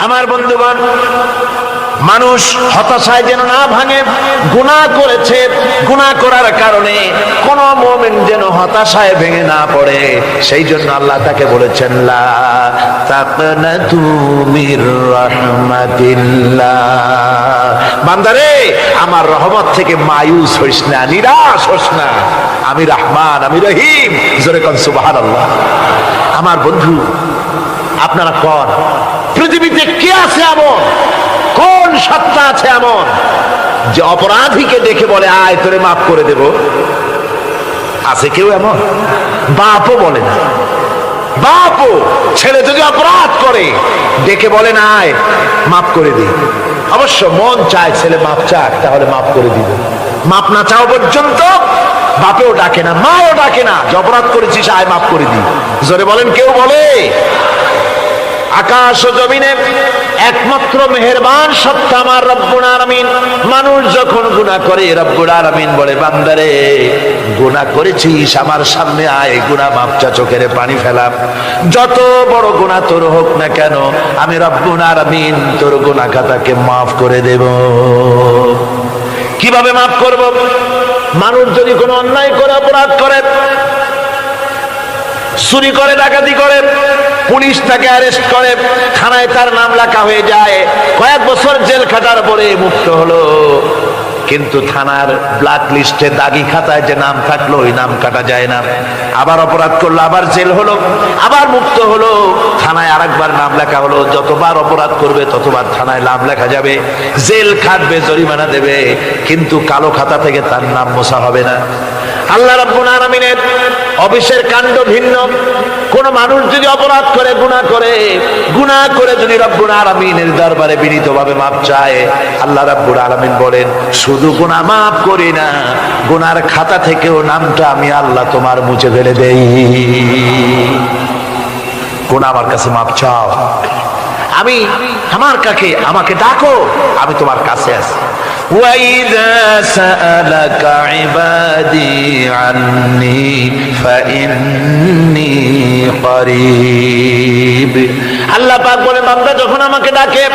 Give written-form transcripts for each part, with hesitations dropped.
আমার বন্ধুগণ, মানুষ হতাশায় যেন না ভাঙে। গুনাহ করেছে, গুনাহ করার কারণে কোন মুমিন যেন হতাশায় ভেঙে না পড়ে, সেই জন্য আল্লাহ তাকে বলেছেন লা তাকনাতু মির রাহমাতিল্লাহ। বান্দারে, আমার রহমত থেকে মায়ুস হইস না, নিরাশ হইস না। আমি রহমান, আমি রহিম। জোরে কোন সুবহানাল্লাহ। আমার বন্ধু, আপনারা কোন পৃথিবীতে কে আছে এমন, কোন সত্তা আছে এমন যে অপরাধীকে দেখে বলে আয় তোরে মাফ করে দেব? আছে কেউ এমন? বাপও বলে না। বাপও ছেলে যদি অপরাধ করে দেখে বলে না আয় মাফ করে দিই। অবশ্য মন চায় ছেলে মাফ চাক, তাহলে মাফ করে দিব। মাফ না চাও পর্যন্ত বাপেও ডাকে না, মাও ডাকে না যে অপরাধ করেছিস আয় মাফ করে দিই। জোরে বলেন, কেউ বলে? আকাশ ও জমিনে একমাত্র মেহেরবান সত্তা আমার রব্বুল আলামিন। মানুষ যখন গুনাহ করে রব্বুল আলামিন বলে বান্দারে গুনাহ করেছিস আমার সামনে আয়, গুনাহ মাফ চা, চোখের পানি ফেলাম। যত বড় গুনাহ তোর হোক না কেন আমি রব্বুল আলামিন তোর গুনাহ খাতাকে মাফ করে দেব। কিভাবে মাফ করব? মানুষ যদি কোনো অন্যায় করে, অপরাধ করে, চুরি করে, ডাকাতি করে, পুলিশ তাকে অ্যারেস্ট করে, থানায় তার নাম লেখা হয়ে যায়, কয়েক বছর জেল খাটার পরে মুক্ত হলো, কিন্তু থানার ব্ল্যাক লিস্টে দাগি খাতায় যে নাম থাকলো ওই নাম কাটা যায় না। আবার অপরাধ করলো, আবার জেল হলো, আবার মুক্ত হলো, থানায় আরেকবার নাম লেখা হলো। যতবার অপরাধ করবে ততবার থানায় নাম লেখা যাবে, জেল খাটবে, জরিমানা দেবে, কিন্তু কালো খাতা থেকে তার নাম মোছা হবে না। আল্লাহ রাব্বুল আলামিনের অফিসের কাণ্ড ভিন্ন। কোন মানুষ যদি অপরাধ করে, গুনাহ করে যদি রব্বুল আলামিনের দরবারে বিনীতভাবে মাপ চায়, আল্লাহ রাব্বুল আলামিন বলেন শুধু গুনাহ মাফ করি না, গুনার খাতা থেকেও নামটা আমি আল্লাহ তোমার মুছে ফেলে দেই। গুনাহ আমার কাছে মাপ চাও, আমি আমাকে ডাকো, আমি তোমার কাছে আছি। وَإِذَا سَأَلَكَ عِبَادِي عَنِّي فَإِنِّي قَرِيبٌ। আল্লাহ পাক বলে বান্দা যখন আমাকে ডাকে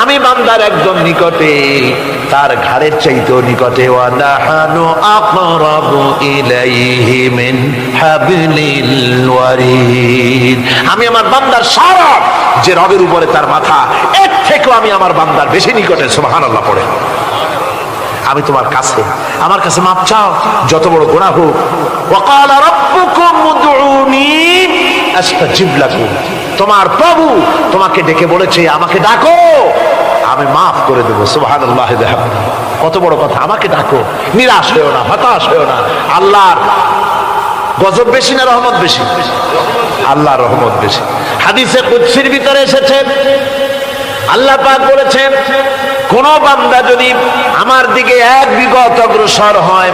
আমি বান্দার একদম নিকটে, তার ঘাড়ের চাইতেও নিকটে। وَنَحْنُ أَقْرَبُ إِلَيْهِ مِنْ حَبْلِ الْوَرِيدِ। আমি আমার বান্দার সারা যে রবের উপরে তার মাথা, এর থেকেও আমি আমার বান্দার বেশি নিকটে। সুবহানাল্লাহ পড়ে। আমি তোমার কাছে, আমার কাছে মাপ চাও, যত বড় গুনাহ হোক। ওয়াকালা রাব্বুকুম উদউনি আস্তাজিব লাকুম। তোমার প্রভু তোমাকে ডেকে বলেছে আমাকে ডাকো, আমি মাফ করে দেব। সুবহানাল্লাহ। কত বড় কথা, আমাকে ডাকো, নিরাশ হয়েও না, হতাশ হয়েও না। আল্লাহর গজব বেশি না রহমত বেশি? আল্লাহর রহমত বেশি। হাদিসে কুদসির ভিতরে এসেছে, আল্লাহ পাক বলেছেন কোন বান্দা যদি আমার দিকে এক বিগত অগ্রসর হয়,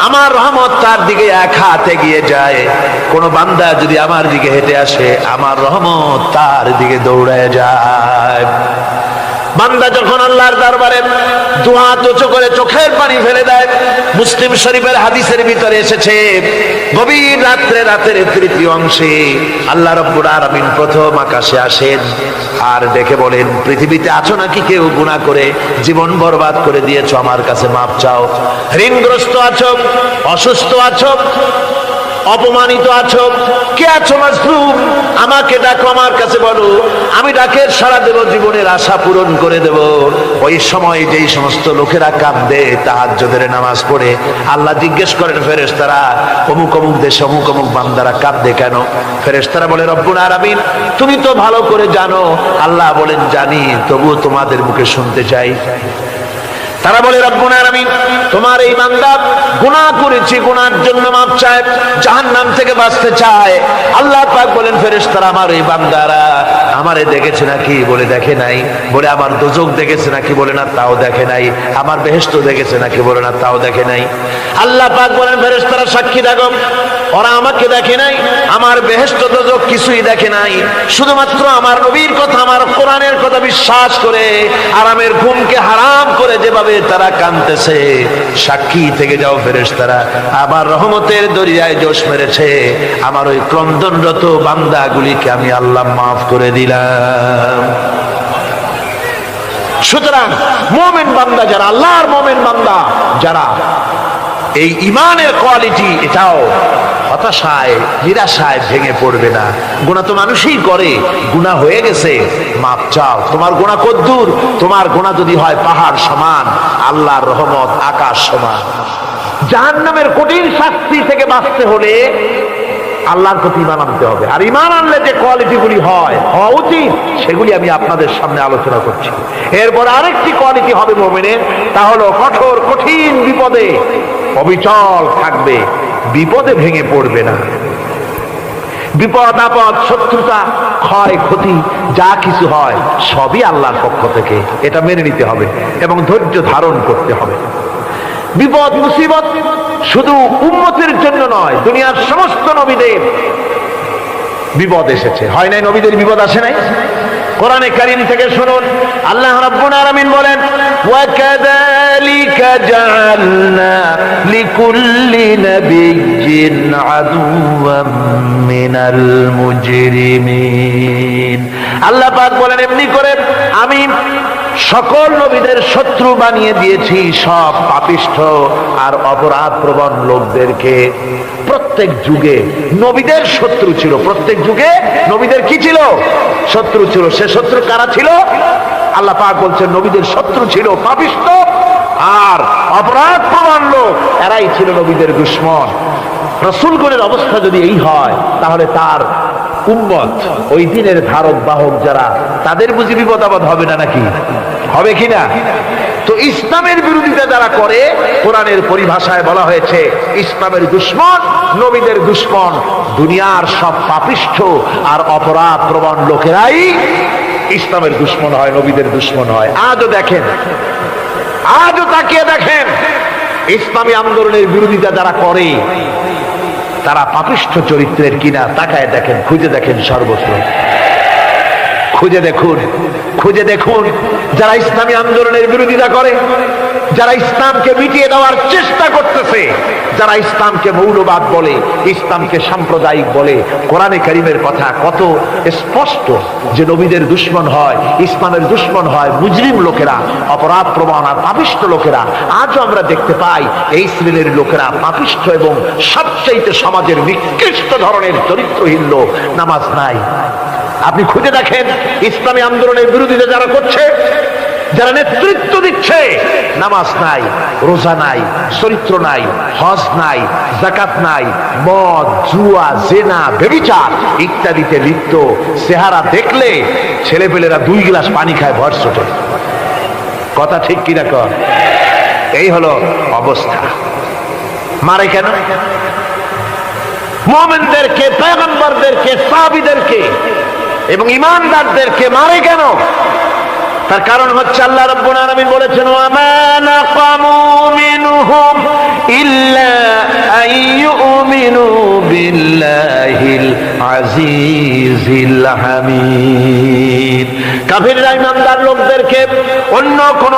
আমার রহমত তার দিকে এক হাত এগিয়ে যায়। কোন বান্দা যদি আমার দিকে হেঁটে আসে, আমার রহমত তার দিকে দৌড়ে যায়। বান্দা যখন আল্লাহর দরবারে দুহাত উঁচু করে চোখের পানি ফেলে দেয়, মুসলিম শরীফের হাদিসের ভিতরে এসেছে গভীর রাত্রে, রাতের তৃতীয় অংশে আল্লাহ রাব্বুল আলামিন প্রথম আকাশে আসেন আর ডেকে বলেন পৃথিবীতে আছো নাকি কেউ গুনাহ করে জীবন বরবাদ করে দিয়েছো, আমার কাছে মাপ চাও। ঋণগ্রস্ত আছো, অসুস্থ আছো, অপমানিত আছো, কে আছো মাজলুম, আমাকে ডাকো, আমার কাছে বলো, আমি ডাকের সাড়া দেব, জীবনের আশা পূরণ করে দেব। ওই সময় যেই সমস্ত লোকেরা কাঁদে তাহাজ্জুদের নামাজ পড়ে, আল্লাহ জিজ্ঞেস করেন ফেরেশতারা অমুক অমুক দেশে অমুক অমুক বান্দারা কাঁদে কেন? ফেরেশতারা বলে রব্বুল আলামিন তুমি তো ভালো করে জানো। আল্লাহ বলেন জানি, তবুও তোমাদের মুখে শুনতে চাই। তারা বলে রব্বুল আলামিন তোমার এই বান্দা গুনাহ করেছে, গুনার জন্য মাপ চায়, জাহান্নাম থেকে বাঁচতে চায়। আল্লাহ পাক বলেন ফেরেশতারা আমার এই বান্দারা আমারে দেখেছে নাকি? বলে দেখে নাই। বলে আমার দোজখ দেখেছে নাকি? বলে না, তাও দেখে নাই। আমার বেহেশত দেখেছে নাকি? বলে না, তাও দেখে নাই। আল্লাহ পাক বলেন ফেরেশতারা সাক্ষী থাকো, ওরা আমাকে দেখে নাই, আমার বেহেশত দোজখ কিছুই দেখে নাই, শুধুমাত্র আমার নবীর কথা, আমার কোরআনের কথা বিশ্বাস করে আরামের ঘুমকে হারাম করে যেভাবে তারা কাঁদতেছে, সাক্ষী থেকে যাও ফেরেশতারা, আমার রহমতের দরিয়ায় জোশ মেরেছে, আমার ওই ক্রন্দনরত বান্দাগুলিকে আমি আল্লাহ মাফ করে দিলাম। সুতরাং মুমিন বান্দা যারা, আল্লাহর মুমিন বান্দা যারা, এই ইমানের কোয়ালিটি, এটাও হতাশায় নিরাশায় ভেঙে পড়বে না। গুনাহ তো মানুষই করে, গুনাহ হয়ে গেছে, মাপ চাও। তোমার গুনাহ কদ্দুর? তোমার গুনাহ যদি হয় পাহাড় সমান, আল্লাহর রহমত আকাশ সমান। জাহান্নামের কঠিন শাস্তি থেকে বাঁচতে হলে আল্লাহর প্রতি ঈমান আনতে হবে। আর ঈমান আনলে যে কোয়ালিটিগুলি হওয়া উচিত, সেগুলি আমি আপনাদের সামনে আলোচনা করছি। এরপর আরেকটি কোয়ালিটি হবে মুমিনের, তা হলো কঠোর কঠিন বিপদে অবিচল থাকবে, বিপদে ভেঙে পড়বে না। বিপদ আপদ, শত্রুতা, ক্ষয় ক্ষতি যা কিছু হয় সবই আল্লাহর পক্ষ থেকে, এটা মেনে নিতে হবে এবং ধৈর্য ধারণ করতে হবে। বিপদ মুসিবত শুধু উম্মতের জন্য নয়, দুনিয়ার সমস্ত নবীদের বিপদ এসেছে, হয় নাই? নবীদের বিপদ আসে নাই? কোরআনে কারীম থেকে শুনুন, আল্লাহ রাব্বুল আলামিন বলেন, ওয়া কাযালিকা জাআলনা লিকুল্লি নাবিয়্যিন আদুওয়াম মিনাল মুজরিমিন। আল্লাহ পাক বলেন, এমনি করে আমি সকল নবীদের শত্রু বানিয়ে দিয়েছি সব পাপিষ্ঠ আর অপরাধ প্রবণ লোকদেরকে। প্রত্যেক যুগে নবীদের শত্রু ছিল, প্রত্যেক যুগে নবীদের কি ছিল? শত্রু ছিল। সে শত্রু কারা ছিল? আল্লাহ পাক বলছেন নবীদের শত্রু ছিল পাপিষ্ঠ আর অপরাধ প্রবণ লোক, এরাই ছিল নবীদের দুশমন। রাসূলগণের অবস্থা যদি এই হয়, তাহলে তার উম্মত, ওই দিনের ধারক বাহক যারা, তাদের বুঝি বিপদ আপদ হবে না? নাকি হবে কিনা? তো ইসলামের বিরোধিতা যারা করে, কোরআনের পরিভাষায় বলা হয়েছে ইসলামের দুশমন, নবীদের দুশমন। দুনিয়ার সব পাপিষ্ঠ আর অপরাধ প্রবণ লোকেরাই ইসলামের দুশমন হয়, নবীদের দুশমন হয়। আজও দেখেন, আজও তাকিয়ে দেখেন, ইসলামী আন্দোলনের বিরোধিতা যারা করে তারা পাপিষ্ঠ চরিত্রের কিনা তাকায় দেখেন, খুঁজে দেখেন, সর্বত্র খুঁজে দেখুন, খুঁজে দেখুন। যারা ইসলামী আন্দোলনের বিরোধিতা করে, যারা ইসলামকে মিটিয়ে দেওয়ার চেষ্টা করতেছে, যারা ইসলামকে মৌলবাদ বলে, ইসলামকে সাম্প্রদায়িক বলে, কোরআনে কারীমের কথা কত স্পষ্ট যে নবীদের দুশমন হয়, ইসলামের দুশমন হয় মুজরিম লোকেরা, অপরাধ প্রবণ আর পাপিষ্ঠ লোকেরা। আজও আমরা দেখতে পাই এই শ্রেণীর লোকেরা পাপিষ্ঠ এবং সবচেয়ে সমাজের নিকৃষ্ট ধরনের চরিত্রহীন লোক। নামাজ নাই। আপনি খুঁজে দেখেন ইসলামী আন্দোলনের বিরোধিতা যারা করছে, যারা নেতৃত্ব দিচ্ছে, নামাজ নাই, রোজা নাই, চরিত্র নাই, হজ নাই, যাকাত নাই, মদ, জুয়া, জেনা, ব্যভিচার ইত্যাদিতে লিপ্ত। চেহারা দেখলে ছেলেপেলেরা 2 গ্লাস পানি খায় ভর ছোটে। কথা ঠিক কিনা কর? এই হলো অবস্থা। মারে কেন? মুমিনদেরকে, পয়গম্বরদেরকে, সাহাবীদেরকে এবং ঈমানদারদেরকে মারে কেন? তার কারণ হচ্ছে আল্লাহ রাব্বুল আলামিন বলেছেন, ওয়া মা নাকামু মিনহুম ইল্লা আইয়ুমিনু বিল্লাহিল আজিজিল হামিদ। কাফিররা ঈমানদার লোকদেরকে অন্য কোন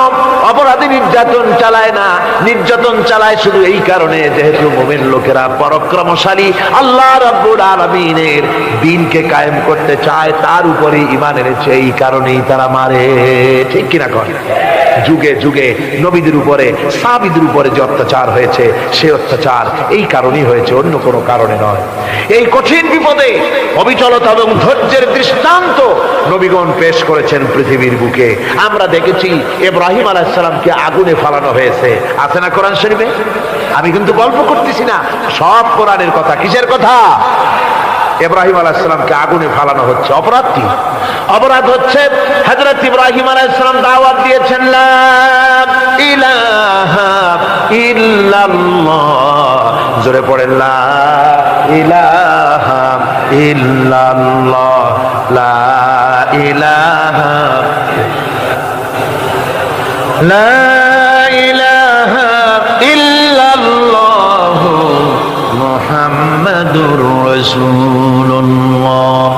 অপরাধী নির্যাতন চালায় না, নির্যাতন চালায় শুধু এই কারণে যেহেতু মুমিন লোকেরা পরাক্রমশালী, আল্লাহ রাব্বুল আলামিনের দ্বীনকে কায়েম করতে চায়, তার উপরে ঈমান এনেছে, এই কারণেই তারা মারে। ঠিক কিনা কর? যুগে যুগে নবীদের উপরে, সাহাবীদের উপরে যে অত্যাচার হয়েছে, সে অত্যাচার এই কারণেই হয়েছে, অন্য কোনো কারণে নয়। এই কঠিন বিপদে অবিচলতা এবং ধৈর্যের দৃষ্টান্ত নবীগণ পেশ করেছেন পৃথিবীর বুকে। আমরা দেখেছি ইব্রাহিম আলাইহিস সালামকে আগুনে ফালানো হয়েছে, আছে না কোরআন শরীফে? আমি কিন্তু গল্প করতেছি না, সব কোরআনের কথা। কিসের কথা? ইব্রাহিম আলাইহিস সালামকে আগুনে ফালানো হচ্ছে। অপরাধ কি? অপরাধ হচ্ছে হযরত ইব্রাহিম আলাইহিস সালাম দাওয়াত দিয়েছেন, লা ইলাহা ইল্লাল্লাহ। জোরে পড়েন, লা ইলাহা ইল্লাল্লাহ, লা ইলাহা, লা ইলাহা ইল্লাল্লাহ মুহাম্মাদুর রাসূলুল্লাহ।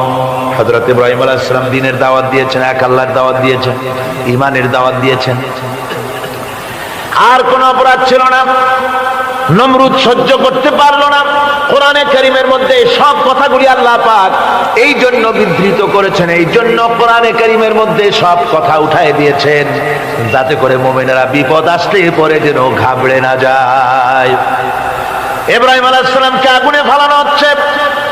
হযরত ইব্রাহিম আলাইহিস সালাম দ্বীনের দাওয়াত দিয়েছেন, এক আল্লাহর দাওয়াত দিয়েছেন, ঈমানের দাওয়াত দিয়েছেন। আর কোন অপরাধ ছিল না। নমরুদ সহ্য করতে পারলো না। কোরআনে কারীমের মধ্যে সব কথাগুলি আল্লাহ পাক এই জন্য বিধৃত করেছেন, এই জন্য কোরআনে কারীমের মধ্যে সব কথা উঠায় দিয়েছেন, যাতে করে মুমিনেরা বিপদ আসলে পরে যেন ঘাবড়ে না যায়। ইব্রাহিম আলাইহিস সালামকে আগুনে ফেলানো হচ্ছে,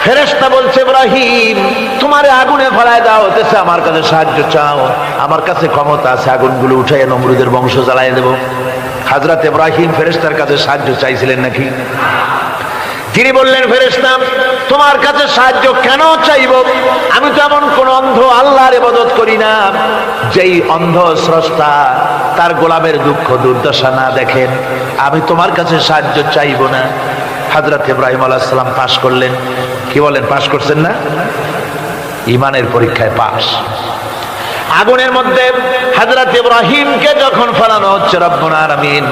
ফেরেশতা বলছে ইব্রাহিম তোমারে আগুনে ফেলায় দেওয়া হতেছে, আমার কাছে সাহায্য চাও, আমার কাছে ক্ষমতা আছে, আগুনগুলো উঠাইয়া নমরুদের বংশ জ্বালায় দেব। হযরত ইব্রাহিম ফেরেশতার কাছে সাহায্য চাইছিলেন নাকি? তিনি বললেন ফেরেশতা তোমার কাছে সাহায্য কেন চাইব? আমি তো এমন কোন অন্ধ আল্লাহর ইবাদত করি না যেই অন্ধ স্রষ্টা তার গোলামের দুঃখ দুর্দশা না দেখেন, আমি তোমার কাছে সাহায্য চাইব না। হযরত ইব্রাহিম আলাইহিস সালাম পাশ করলেন। কি বলেন, পাশ করছেন না? ঈমানের পরীক্ষায় পাশ। আগুনের মধ্যে হযরত ইব্রাহিমকে যখন ফেলানো হচ্ছে, রব্বুল আলামিন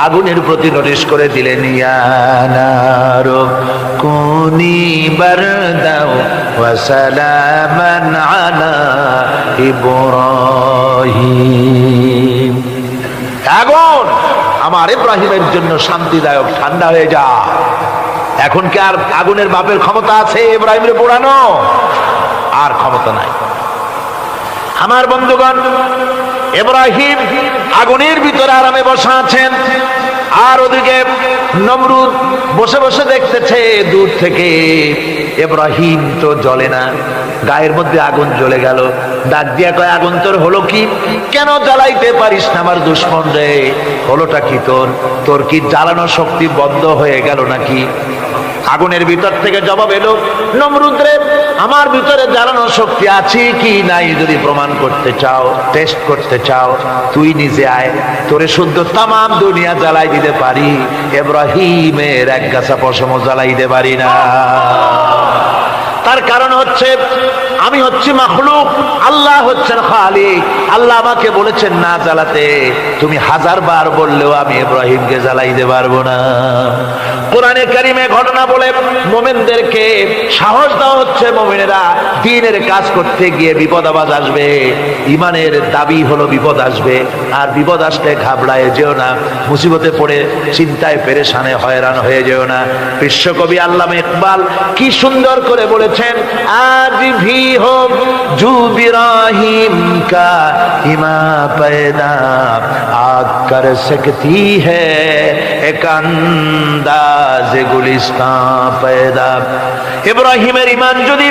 আগুনের প্রতি নোটিশ করে দিলেন, ইয়া নারু কুনি বারদাও ওয়া সালামান আলা ইব্রাহিম। আগুন আমার ইব্রাহিমের জন্য শান্তিদায়ক, ঠান্ডা হয়ে যা। এখন কি আর আগুনের বাপের ক্ষমতা আছে ইব্রাহিমের পোড়ানো? আর ক্ষমতা নাই। আমার বন্ধুগণ, ইব্রাহিম আগুনের ভিতরে আরামে বসা আছেন, আর ওদিকে নমরুদ বসে বসে দেখতেছে দূর থেকে। ইব্রাহিম তো জ্বলে না, গায়ের মধ্যে আগুন জ্বলে গেল। ডাক দিয়া কয়, আগুন তোর হলো কি? কেন জ্বালাইতে পারিস না আমার দুশমন রে? হলোটা কি তোর? তোর কি জ্বালানো শক্তি বন্ধ হয়ে গেল নাকি? আগুনের ভিতর থেকে জবাব এলো, নমরুদ রে আমার ভিতরে জ্বালানো শক্তি আছে কি নাই যদি প্রমাণ করতে চাও, টেস্ট করতে চাও, তুই নিজে আয়, তোরে শুদ্ধ তামাম দুনিয়া জ্বালাই দিতে পারি, ইব্রাহিমের এক গাছা পশমও জ্বালাই দিতে পারি না। তার কারণ হচ্ছে আমি হচ্ছি মাখলুক, আল্লাহ হচ্ছেন খালিক। আল্লাহ আমাকে বলেছেন না জ্বালাতে, তুমি হাজার বার বললেও আমি ইব্রাহিমকে জ্বালাইতে পারবো না। কোরআনে কারিমে ঘটনা বলে মুমিনদেরকে সাহস দেওয়া হচ্ছে, মুমিনেরা দ্বীনের কাজ করতে গিয়ে বিপদ আবাজ আসবে, ঈমানের দাবি হলো বিপদ আসবে, আর বিপদ আসলে ঘাবড়ায় যেও না, মুসিবতে পড়ে চিন্তায় পেরেশানে হয়রান হয়ে যেও না। বিশ্বকবি আল্লামা ইকবাল কি সুন্দর করে বলেছেন, আজ ভি हो जो इब्राहिम का इमा पैदा आग कर सकती है एक अंदाज गुलिस्तान पैदा। ইব্রাহিমের ঈমান যদি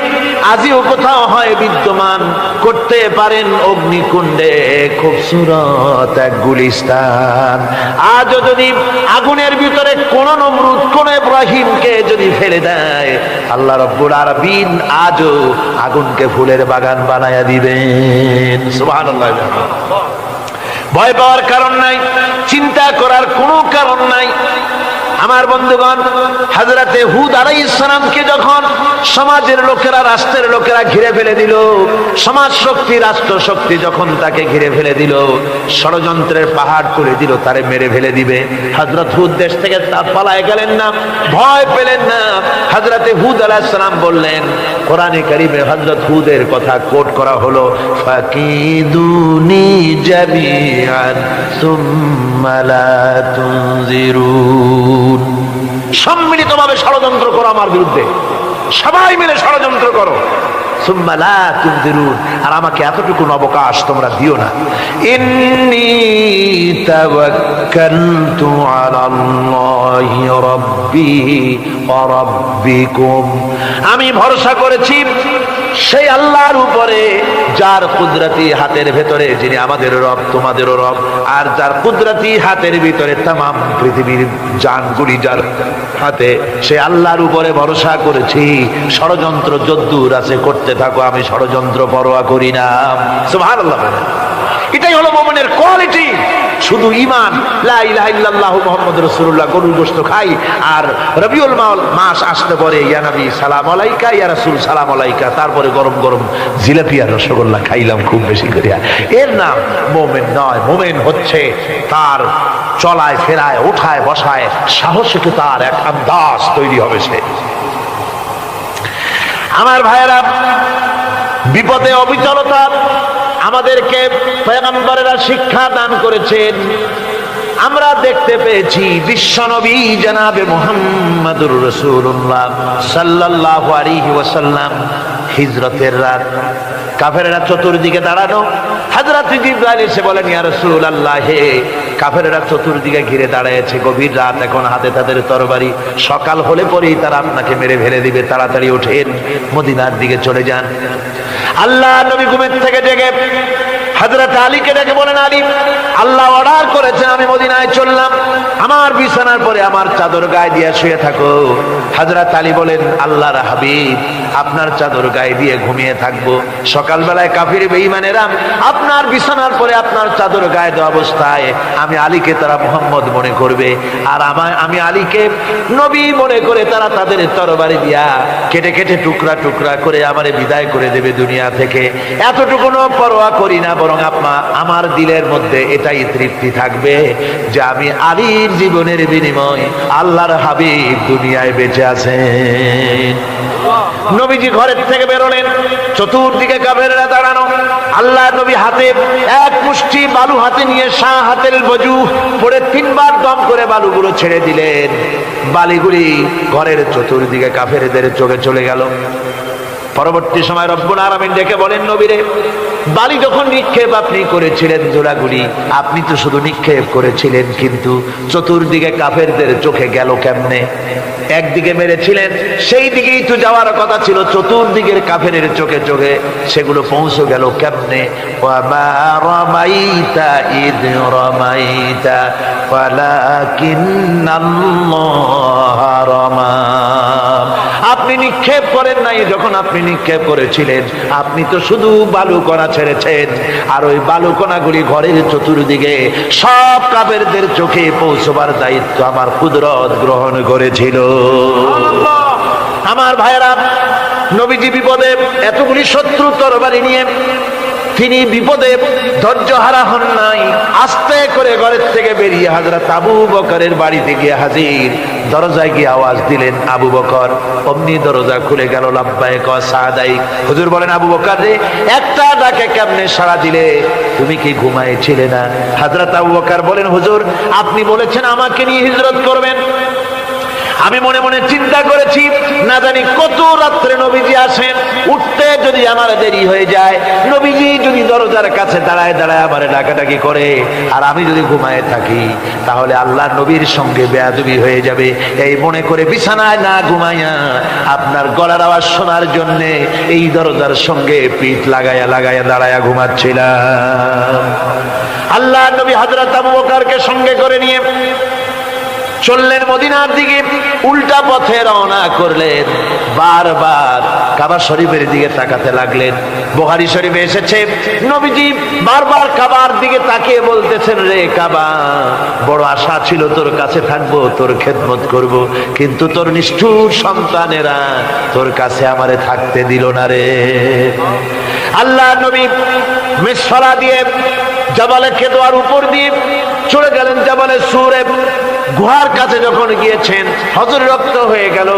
আজিও কোথাও হয় বিদ্যমান, করতে পারেন অগ্নিকুণ্ডে খুবসুরত এক গুলিস্তান। আজও যদি আগুনের ভিতরে কোন নমরুদ কোন ইব্রাহিমকে যদি ফেলে দেয়, আল্লাহ রাব্বুল আলামিন আজও আগুনকে ফুলের বাগান বানায়া দিবেন। সুবহানাল্লাহ। ভয় পাওয়ার কারণ নাই, চিন্তা করার কোনো কারণ নাই। আমার বন্ধুগণ, হযরতে হুদ আলাইহিস সালামকে যখন সমাজের লোকেরা, রাষ্ট্রের লোকেরা ঘিরে ফেলে দিল, সমাজ শক্তি, রাষ্ট্র শক্তি যখন তাকে ঘিরে ফেলে দিল, ষড়যন্ত্রের পাহাড় করে দিল, তারে মেরে ফেলে দিবে, হযরত হুদ দেশ থেকে পালায় গেলেন না, ভয় পেলেন না। হযরতে হুদ আলাইহিস সালাম বললেন, কোরআনে কারীমে হযরত হুদের কথা কোট করা হলো, ফাকিদুনি জামিআন সুম্মা লা তুনজিরুন। সম্মিলিতভাবে ষড়যন্ত্র করো আমার বিরুদ্ধে, সবাই মিলে ষড়যন্ত্র করো, সুম্মা লা তুনজিরুন, আর আমাকে এতটুকু অবকাশ তোমরা দিও না। ইন্নী তাওয়াক্কালতু আলাল্লাহি রাব্বি ওয়া রাব্বিকুম, আমি ভরসা করেছি সেই আল্লাহর উপরে যার কুদরতি হাতের ভেতরে, যিনি আমাদের রব তোমাদেরও রব, আর যার কুদরতি হাতের ভিতরে তামাম পৃথিবীর জানগুলি যার হাতে, সে আল্লাহর উপরে ভরসা করেছি। ষড়যন্ত্র যদ্দূর আছে করতে থাকো, আমি ষড়যন্ত্র পরোয়া করি না। সুবহানাল্লাহ। এটাই হলো মুমিনের কোয়ালিটি। শুধু ঈমান, লা ইলাহা ইল্লাল্লাহু মুহাম্মাদুর রাসূলুল্লাহ, গরুর গোশত খাই, আর রবিউল মাস আসতে পরে ইয়া নবী সালাম আলাইকা, ইয়া রাসূল সালাম আলাইকা, তারপরে গরম গরম জিলাপি আর রসগোল্লা খাইলাম খুব বেশি করিয়া, এর নাম মুমিন নয়। মুমিন হচ্ছে তার চলায় ফেরায়, উঠায় বসায় সাহসিকতার তার এক আন্দাজ তৈরি হবে সে। আমার ভাইয়েরা, বিপদে অবিচলতা আমাদেরকে পয়গম্বরেরা শিক্ষা দান করেছেন। আমরা দেখতে পেয়েছি বিশ্বনবী জনাবে মুহাম্মদুর রাসূলুল্লাহ সাল্লাল্লাহু আলাইহি ওয়াসাল্লাম হিজরতের রাত, কাফেররা চতুর্দিকে দাঁড়ানো। হযরত জিবরাইল এসে বলেন, ইয়া রাসূলুল্লাহ, হে কাফেররা চতুর্দিকে ঘিরে দাঁড়িয়েছে, গভীর রাত, এখন হাতে তাদের তরবারি, সকাল হলে পরেই তারা আপনাকে মেরে ফেলে দিবে, তাড়াতাড়ি ওঠেন, মদিনার দিকে চলে যান। আল্লাহ নবী ঘুমের থেকে জেগে হযরত আলীকে ডেকে বলেন, আলী, আল্লাহ অর্ডার করেছেন আমি মদিনায় চললাম, আমার বিছানার পরে আমার চাদর গায়ে দিয়ে শুয়ে থাকো। হযরত আলী বলেন, আল্লাহর হাবিব, আপনার চাদর গায়ে দিয়ে ঘুমিয়ে থাকবো, সকালবেলায় কাফির বেঈমানেরা আপনার বিছানার পরে আপনার চাদর গায়ে দেওয়া অবস্থায় আমি আলীকে তারা মুহাম্মদ মনে করবে, আর আমি আলীকে নবী মনে করে তারা তাদের তরবারি দিয়া কেটে কেটে টুকরা টুকরা করে আমারে বিদায় করে দেবে দুনিয়া থেকে। এতটুকুনো পরোয়া করি না, বরং আমার দিলের মধ্যে এটাই তৃপ্তি থাকবে যে আমি আলীর জীবনের বিনিময় আল্লাহর হাবিব দুনিয়ায় বেঁচে আছেন। নবীজি ঘরের থেকে বেরোলেন, চতুর্দিকে কাফেররা দাঁড়ানো। আল্লাহ নবী হাতে এক মুষ্টি বালু হাতে নিয়ে শাহাতেল বজু পড়ে তিনবার দম করে বালুগুলো ছেড়ে দিলেন। বালিগুলি ঘরের চতুর্দিকে কাফেরদের চোখে চলে গেল। পরবর্তী সময় রব্বুল আলামিন ডেকে বলেন, নবীরে, বালি যখন নিক্ষেপ আপনি করেছিলেন জোড়াগুলি, আপনি তো শুধু নিক্ষেপ করেছিলেন, কিন্তু চতুর্দিকে কাফেরদের চোখে গেল কেমনে? একদিকে মেরেছিলেন, সেই দিকেই তো যাওয়ার কথা ছিল, চতুর্দিকের কাফেরের চোখে চোখে সেগুলো পৌঁছে গেল কেমনে? ওয়ামা রামাইতা ইদ রামাইতা ওয়ালাকিন্নাল্লাহ রামা। আপনি নিক্ষেপ করেন নাই, যখন আপনি নিক্ষেপ করেছিলেন আপনি তো শুধু বালুকণা ছেড়েছেন, আর ওই বালুকণাগুলি ঘরের চতুর্দিকে সব কাফেরদের চোখে পৌঁছবার দায়িত্ব আমার কুদরত গ্রহণ করেছিল। আমার ভাইরা, নবীজি বিপদে, এতগুলি শত্রু তরবারি নিয়ে তিনি বিপদে ধৈর্য হারা হন নাই, আস্তে করে ঘরের থেকে বেরিয়ে হযরত আবু বকরের বাড়িতে গিয়ে হাজির। দরজায় গিয়ে আওয়াজ দিলেন, আবু বকর। অমনি দরজা খুলে গেল, লাব্বাইক ওয়া সাদাইক। হুজুর বলেন, আবু বকর রে, একটা ডাকে কেমনে সাড়া দিলে? তুমি কি ঘুমাইছিলে না? হযরত আবু বকর বলেন, হুজুর, আপনি বলেছেন আমাকে নিয়ে হিজরত করবেন, আমি মনে মনে চিন্তা করেছি, না জানি কত রাত্রে নবীজি আসেন, উঠতে যদি আমার দেরি হয়ে যায়, নবীজি যদি দরজার কাছে দাঁড়ায় দাঁড়ায় আমারে ডাকাডাকি করে, আর আমি যদি ঘুমায় থাকি, তাহলে আল্লাহ নবীর সঙ্গে বেয়াদবি হয়ে যাবে। এই মনে করে বিছানায় না ঘুমাইয়া আপনার গলার আওয়াজ শোনার জন্য এই দরজার সঙ্গে পিঠ লাগাইয়া লাগাইয়া দাঁড়ায়া ঘুমাচ্ছিলাম। আল্লাহ নবী হযরত আবু বকরকে সঙ্গে করে নিয়ে চললেন মদিনার দিকে, উল্টা পথে রওনা করলেন। বারবার কাবা শরীফের দিকে তাকাতে লাগলেন। বুখারী শরীফে এসেছে, নবীজি বারবার কাবার দিকে তাকিয়ে বলতেছেন, রে কাবা, বড় আশা ছিল তোর কাছে থাকবো, তোর খেদমত করব, কিন্তু তোর নিষ্ঠুর সন্তানেরা তোর কাছে আমারে থাকতে দিল না রে। আল্লাহ নবী মিসফালা দিয়ে জাবালে কেদোয়ার উপর দিয়ে চলে গেলেন জাবালে সুরে। গুহার কাছে যখন গিয়েছেন, হযরত রক্ত হয়ে গেল।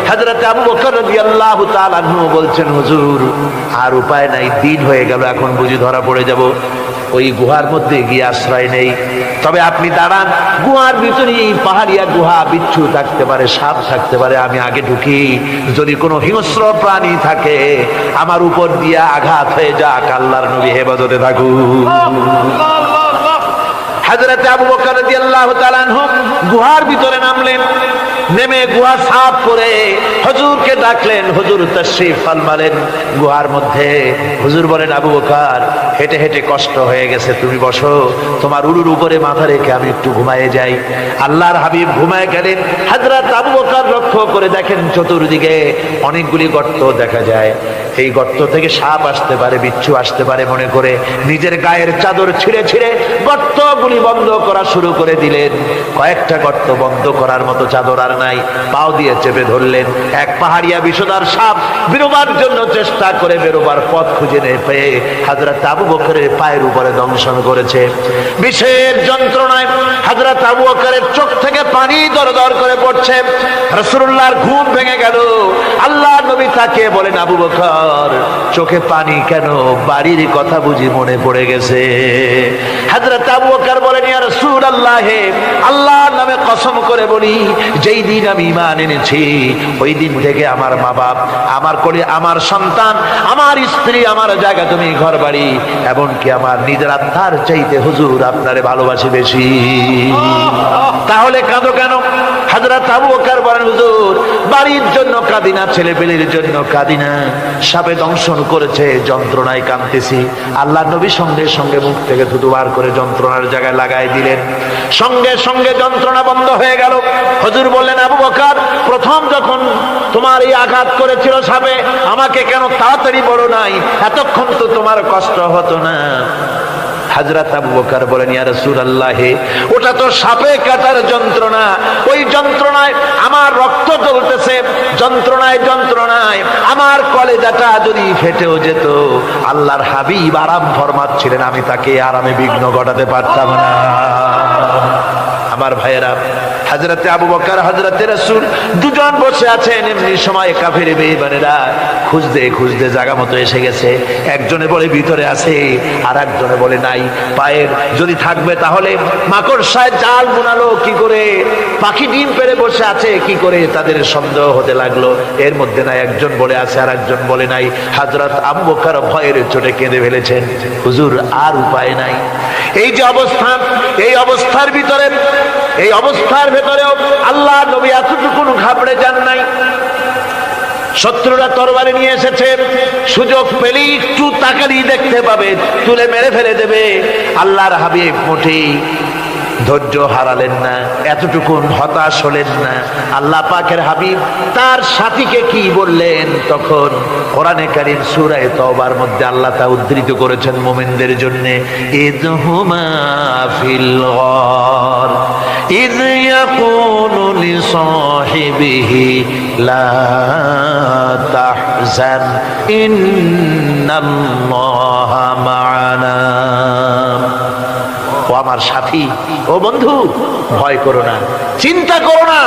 হযরত আবু বকর রাদিয়াল্লাহু তাআলা আনহু বলছেন, হুজুর, আর উপায় নাই, দিন হয়ে গেল, এখন বুঝি ধরা পড়ে যাব, ওই গুহার মধ্যে গিয়ে আশ্রয় নেই। তবে আপনি দাঁড়ান, গুহার ভিতরে পাহাড়িয়া গুহা, বিচ্ছু থাকতে পারে, সাপ থাকতে পারে, আমি আগে ঢুকি, যদি কোনো হিংস্র প্রাণী থাকে আমার উপর দিয়া আঘাত হয়ে যাক, আল্লাহর নবী হেফাজতে থাকুন। হযরত আবু বকর রাদিয়াল্লাহু তাআলা আনহু গুহার ভিতরে নামলেন। নেমে গুহা সাফ করে হুজুরকে ডাকলেন। হুজুর তাশরীফ ফরমালেন গুহার মধ্যে। হুজুর বলেন, আবু বকর, হেঁটে হেঁটে কষ্ট হয়ে গেছে, তুমি বসো, তোমার উরুর উপরে মাথা রেখে আমি একটু ঘুমায়ে যাই। আল্লাহর হাবিব ঘুমায় গেলেন। হযরত আবু বকর লক্ষ্য করে দেখেন চতুর্দিকে অনেকগুলি গর্ত দেখা যায়। এই গর্ত থেকে সাপ আসতে পারে, বিচ্ছু আসতে পারে মনে করে নিজের গায়ের চাদর ছিঁড়ে ছিঁড়ে গর্তগুলি বন্ধ করা শুরু করে দিলেন। কয়েকটা গর্ত বন্ধ করার মতো চাদর আর নাই, পাও দিয়ে চেপে ধরলেন। এক পাহাড়িয়া বিষধর সাপ বেরোবার জন্য চেষ্টা করে বেরোবার পথ খুঁজে নিয়ে পেয়ে হযরত আবু বকরের পায়ের উপরে দংশন করেছে। বিষের যন্ত্রণায় হযরত আবু বকরের চোখ থেকে পানি দরদর করে পড়ছে। রাসূলুল্লাহর ঘুম ভেঙে গেল। আল্লাহর নবী তাকে বলেন, আবু বকর, চোখে পানি কেন? বাড়ির কথা বুঝি মনে পড়ে গেছে? হযরত আবু বকর বলেন, ইয়া রাসূলুল্লাহ, আল্লাহর নামে কসম করে বলি, যেই দিন আমি ঈমান এনেছি ওই দিন থেকে আমার মা বাপ, আমার কোলে আমার সন্তান, আমার স্ত্রী, আমার জায়গা তুমি ঘর বাড়ি, এমনকি আমার নিজের আত্মার চাইতে হুজুর আপনারে ভালোবাসি বেশি। তাহলে কাঁদো কেন? হযরত আবু বকর বলেন, হুজুর, বাড়ির জন্য কাঁদি না, ছেলে পেলের জন্য কাঁদি না, সাপে দংশন করেছে, যন্ত্রণায় কাঁদতেছি। আল্লাহ নবী সঙ্গে সঙ্গে মুখ থেকে থুতু বার করে যন্ত্রণার জায়গায় লাগাই দিলেন। সঙ্গে সঙ্গে যন্ত্রণা বন্ধ হয়ে গেল। হুজুর বললেন, আবু বকর, প্রথম যখন তোমার এই আঘাত করেছিল সাপে, আমাকে কেন তাড়াতাড়ি বলো নাই? এতক্ষণ তো তোমার কষ্ট হতো না। হযরত আবু বকর বলেন, ইয়া রাসূলুল্লাহ, ওটা তো সাপে কাটার যন্ত্রণা, ওই যন্ত্রণায় আমার রক্ত জ্বলতেছে, যন্ত্রণায় যন্ত্রণায় আমার কলেজাটা যদি ফেটেও যেত। আল্লাহর হাবিব আরাম ফরমাচ্ছিলেন, আমি তাকে আরামে বিঘ্ন ঘটাতে পারতাম না। আমার ভাইয়েরা, হযরতে আবু বকর, হযরতে রাসূল দুজন বসে আছেন। এমনি সময় কাফের বেঈমানেরা খুঁজতে খুঁজতে জায়গা মতো এসে গেছে। একজনে বলে ভিতরে আছে, আর একজনে বলে নাই। পায়ের যদি থাকবে তাহলে মাকড়সায় জাল বুনালো কি করে, পাখি ডিম পেড়ে বসে আছে কি করে, তাদের সন্দেহ হতে লাগলো। এর মধ্যে নাই, একজন বলে আছে আর একজন বলে নাই। হযরত আবু বকর ভয়ের চোটে কেঁদে ফেলেছেন, হুজুর আর উপায় নাই। এই যে অবস্থান, এই অবস্থার ভিতরে, এই অবস্থার ভেতরেও আল্লাহ নবী এতটুকু ঘাবড়ে যান নাই। শত্রুরা তরবারি নিয়ে এসেছে, সুযোগ পেলেই একটু তাকারি দেখতে পাবে, তুলে মেরে ফেলে দেবে। আল্লাহর হাবিব মোটেই ধৈর্য হারালেন না, এতটুকু হতাশ হলেন না। আল্লাহ পাকের হাবিব তার সাথীকে কি বললেন? তখন কোরআনে কারীম সূরা তাওবার মধ্যে আল্লাহ তা উদ্ধৃত করেছেন মুমিনদের জন্য, ইযহুমা ফিল গার ইয ইয়াকুলু লিসাহিবিহি লা তাহজান ইন্নাল্লাহা মা'ানা। ও আমার সাথী, ও বন্ধু, ভয় করো না, চিন্তা করো না,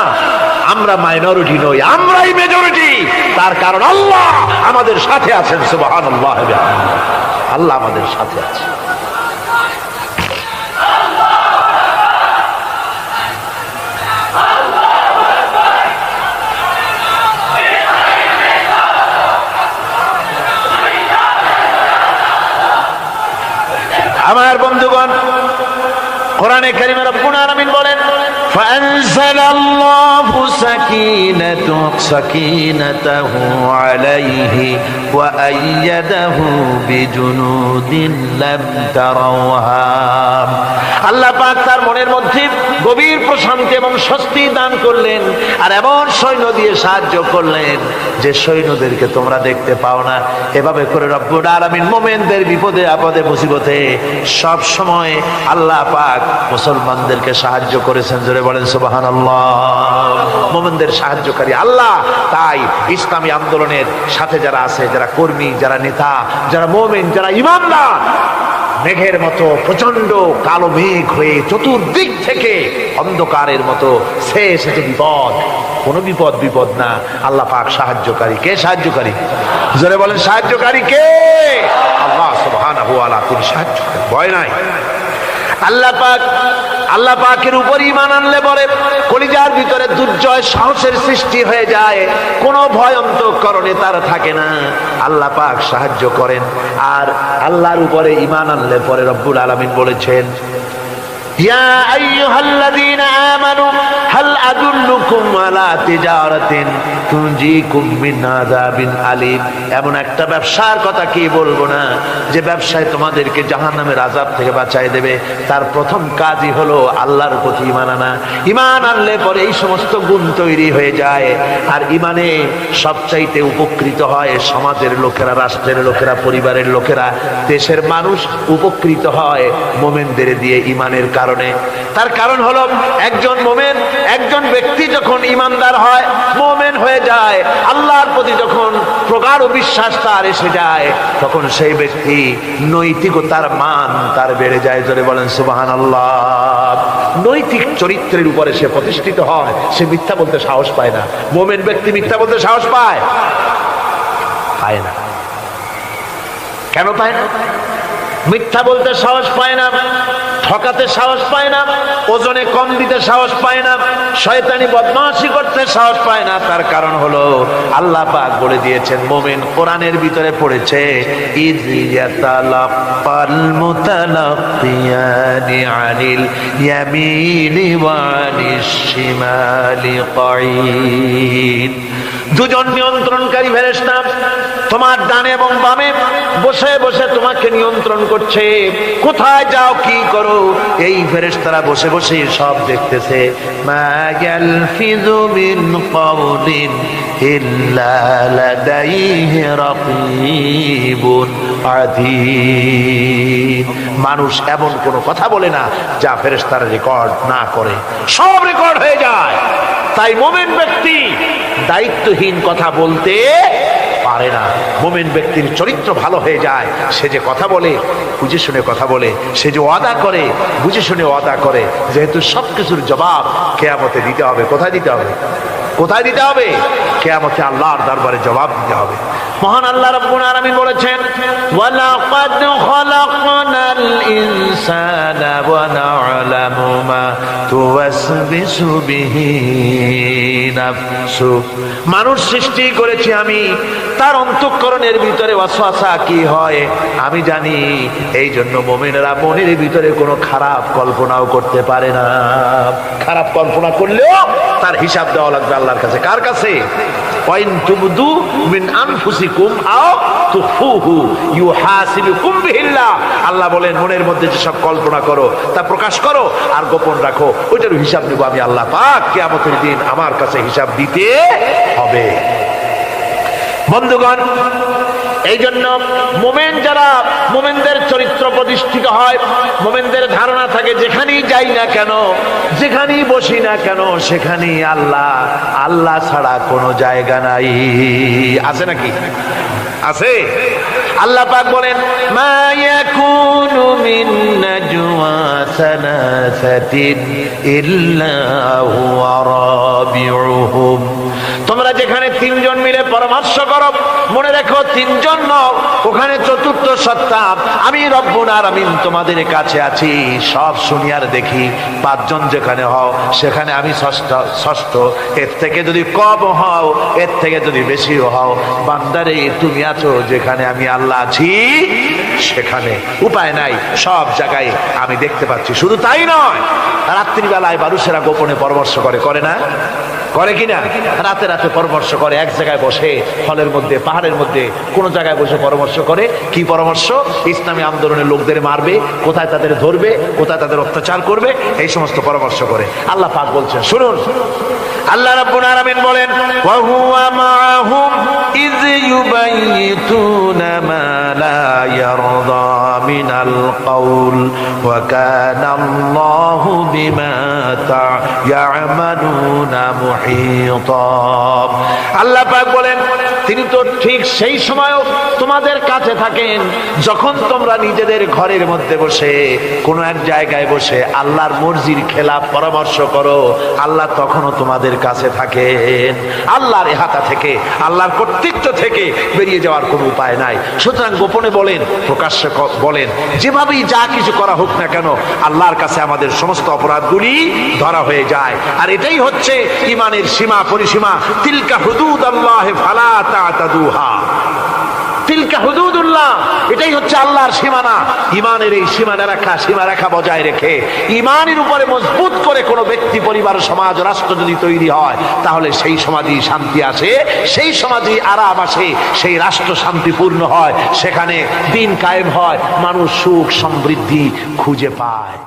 আমরা মাইনরিটি নই, আমরাই মেজরিটি। তার কারণ আল্লাহ আমাদের সাথে আছেন। সুবহানাল্লাহ, আল্লাহ আমাদের সাথে আছে। আমার বন্ধুগণ, কোরআনে কারীমে রব্বুল আলামিন বলেন, ফাআনজালাল্লাহু সাকিনাতাহু আলাইহি ওয়া আইয়াদাহু বিজুনুদিন লাম তারাওহা। আল্লাহ পাক তার মনের মধ্যে গভীর প্রশান্তি এবং স্বস্তি দান করলেন, আর এমন সৈন্য দিয়ে সাহায্য করলেন যে সৈন্যদেরকে তোমরা দেখতে পাও না। এভাবে করে রব্বুল আলামিন মুমিনদের বিপদে আপদে মুসিবতে সব সময় আল্লাহ পাক মুসলমানদেরকে সাহায্য করেছেন। জোরে বলেন সুবহানাল্লাহ। মুমিনদের সাহায্যকারী আল্লাহ। তাই ইসলামী আন্দোলনের সাথে যারা আছে, যারা কর্মী, যারা নেতা, যারা মুমিন, যারা ঈমানদার, মেঘের মতো প্রচন্ড কালো মেঘ হয়ে চতুর্দিক থেকে অন্ধকারের মতো সে এসেছে বিপদ। কোন বিপদ না, আল্লাহ পাক সাহায্যকারী। কে সাহায্যকারী? জোরে বলেন, সাহায্যকারী কে? আল্লাহ সুবহানাহু ওয়া তাআলা, তিনি সাহায্যকারী, ভয় নাই। আল্লাহ পাকের উপর ঈমান আনলে পরে কলিজার ভিতরে দুর্জয় সাহসের সৃষ্টি হয়ে যায়, কোনো ভয় অন্তঃকরণে তার থাকে না। আল্লাহ পাক সাহায্য করেন। আর আল্লাহর উপরে ঈমান আনলে পরে রব্বুল আলামিন বলেছেন, ইয়া আইয়ুহাল্লাযীনা আমানু হাল আদুল্লুকুম আলা তিজারাতিন তুনজিকুম মিন আযাবিন আলীম। এমন একটা ব্যবসার কথা কি বলবো না, যে ব্যবসায় তোমাদেরকে জাহান্নামের আযাব থেকে বাঁচায় দেবে। তার প্রথম কাজই হলো আল্লাহর প্রতি ঈমান আনা। ঈমান আনলে পরে এই সমস্ত গুণ তৈরি হয়ে যায়। আর ঈমানে সবচাইতে উপকৃত হয় সমাজের লোকেরা, রাষ্ট্রের লোকেরা, পরিবারের লোকেরা, দেশের মানুষ উপকৃত হয় মুমিনদের দিয়ে ঈমানের কারণে। তার কারণ হলো একজন মুমিন, একজন ব্যক্তি যখন ইমানদার হয়, মুমিন হয়ে যায়, আল্লাহর প্রতি যখন প্রগাঢ় বিশ্বাস তার এসে যায়, তখন সেই ব্যক্তি নৈতিকতার মান তার বেড়ে যায়। জোরে বলেন সুবহানাল্লাহ। নৈতিক চরিত্রের উপরে সে প্রতিষ্ঠিত হয়, সে মিথ্যা বলতে সাহস পায় না। মুমিন ব্যক্তি মিথ্যা বলতে সাহস পায় না। কেন পায় না? মিথ্যা বলতে সাহস পায় না, ঠকাতে সাহস পায় না, ওজনে কম দিতে সাহস পায় না, শয়তানি বদমাশি করতে সাহস পায় না। তার কারণ হলো আল্লাহ পাক বলে দিয়েছেন, মুমিন কোরআনের ভিতরে পড়েছে, ইয ইয়াতালাক্কাল মুতালাক্কিয়ানি আনিল ইয়ামিনি ওয়া আনিশ শিমালি কাঈদ। দুজন নিয়ন্ত্রণকারী ফেরেশতা তোমার ডানে এবং বামে বসে বসে তোমাকে নিয়ন্ত্রণ করছে, কোথায় যাও কি করো এই ফেরেশতারা বসে বসে সব দেখতেছে। মা ইয়ালফিযু মিন কাওলিন ইল্লা লাদাইহি রাকীবুন আতীদ। মানুষ এমন কোন কথা বলে না যা ফেরেশতারা রেকর্ড না করে, সব রেকর্ড হয়ে যায়। তাই মুমিন ব্যক্তি দায়িত্বহীন কথা বলতে পারে না। মুমিন ব্যক্তির চরিত্র ভালো হয়ে যায়, সে যে কথা বলে বুঝে শুনে কথা বলে, সে যে ওয়াদা করে বুঝে শুনে ওয়াদা করে, যেহেতু সবকিছুর জবাব কিয়ামতে দিতে হবে। কোথায় দিতে হবে? কোথায় দিতে হবে? কিয়ামতে আল্লাহর দরবারে জবাব দিতে হবে। মহান আল্লাহ রাব্বুল আলামিন বলেছেন, ওয়ালাকাদ খালাকনাল ইনসানা ওয়া না'লামু মা তুওয়াসবিসু বিহি নাফসু। মানুষ সৃষ্টি করেছি আমি, তার অন্তঃকরণের ভিতরে ওয়াসওয়াসা কি হয় আমি জানি। এই জন্য মুমিনেরা মনের ভিতরে কোনো খারাপ কল্পনাও করতে পারে না। খারাপ কল্পনা করলেও তার হিসাব দেওয়া লাগবে আল্লাহর কাছে। কার কাছে? ওয়াইন তুবদু মিন আনফুসিকুম আও তুখফুহু ইউহাসিবুকুম বিহিল্লাহ। আল্লাহ বলেন, মনের মধ্যে যে সব কল্পনা করো তা প্রকাশ করো আর গোপন রাখো, ওইটার হিসাব নেব আমি আল্লাহ পাক। কিয়ামতের দিন আমার কাছে হিসাব দিতে হবে। বন্ধুগণ, এই জন্য মুমিন যারা, মুমিনদের চরিত্র প্রতিষ্ঠিত হয়, মুমিনদের ধারণা থাকে যেখানেই যাই না কেন, যেখানেই বসি না কেন, সেখানেই আল্লাহ, আল্লাহ ছাড়া কোনো জায়গা নাই। আছে নাকি? আছে। আল্লাহ পাক বলেন, মা ইয়াকুনু মিন নাজওয়া সালাসাতিন ইল্লা হুয়া রাবিউহুম। তোমরা যেখানে তিনজন মিলে পরামর্শ করো, মনে রেখো তিনজন নও, ওখানে চতুর্থ সত্তা আমি রব্বুল আলামিন তোমাদের কাছে আছি। সব শুনি আর দেখি, পাঁচজন যেখানে হও সেখানে আমি ষষ্ঠ। এর থেকে যদি কম হও, এর থেকে যদি বেশি হও, বান্দারে তুমি আছো যেখানে আমি আল্লাহ আছি সেখানে। উপায় নাই, সব জায়গায় আমি দেখতে পাচ্ছি। শুধু তাই নয়, রাত্রিবেলায় মানুষেরা গোপনে পরামর্শ করে, করে না? করে কিনা? রাতে রাতে পরামর্শ করে, এক জায়গায় বসে, হলের মধ্যে, পাহাড়ের মধ্যে, কোন জায়গায় বসে পরামর্শ করে। কি পরামর্শ? ইসলামী আন্দোলনের লোকদের মারবে, কোথায় তাদের ধরবে, কোথায় তাদের অত্যাচার করবে, এই সমস্ত পরামর্শ করে। আল্লাহ পাক বলছেন, শুনুন, আল্লাহ রাব্বুল আলামিন বলেন, ওয়া হুয়া মাআহুম ইয ইউবাইতুনা মা লা ইয়ারদা মিনাল কাউল ওয়া কানা আল্লাহু বিমা তা'মালুনা মুহিতা। আল্লাহ পাক বলেন, তিনি তো ঠিক সেই সময়ও তোমাদের কাছে থাকেন যখন তোমরা নিজেদের ঘরের মধ্যে বসে, কোন এক জায়গায় বসে আল্লাহর মর্জির খেলাফ পরামর্শ করো, আল্লাহ তখনও তোমাদের কাছে থাকেন। আল্লাহর ইহাতা থেকে, আল্লাহর কর্তৃত্ব থেকে বেরিয়ে যাওয়ার কোনো উপায় নাই। সুতরাং গোপনে বলেন, প্রকাশ্যে বলেন, যেভাবেই যা কিছু করা হোক না কেন, আল্লাহর কাছে আমাদের সমস্ত অপরাধগুলি ধরা হয়ে যায়। আর এটাই হচ্ছে ঈমানের সীমা পরিসীমা। তিলকা হুদুদাল্লাহ ফালা তা'তাদুহা। তিলকা হুদুদুল্লাহ, এটাই হচ্ছে আল্লাহর সীমানা। ঈমানের এই সীমারেখা বজায় রেখে, ঈমানের উপরে মজবুত করে কোনো ব্যক্তি, পরিবার, সমাজ, রাষ্ট্র যদি তৈরি হয়, তাহলে সেই সমাজেই শান্তি আসে, সেই সমাজেই আরাম আসে, সেই রাষ্ট্র শান্তিপূর্ণ হয়, সেখানে দিন কায়েম হয়, মানুষ সুখ সমৃদ্ধি খুঁজে পায়।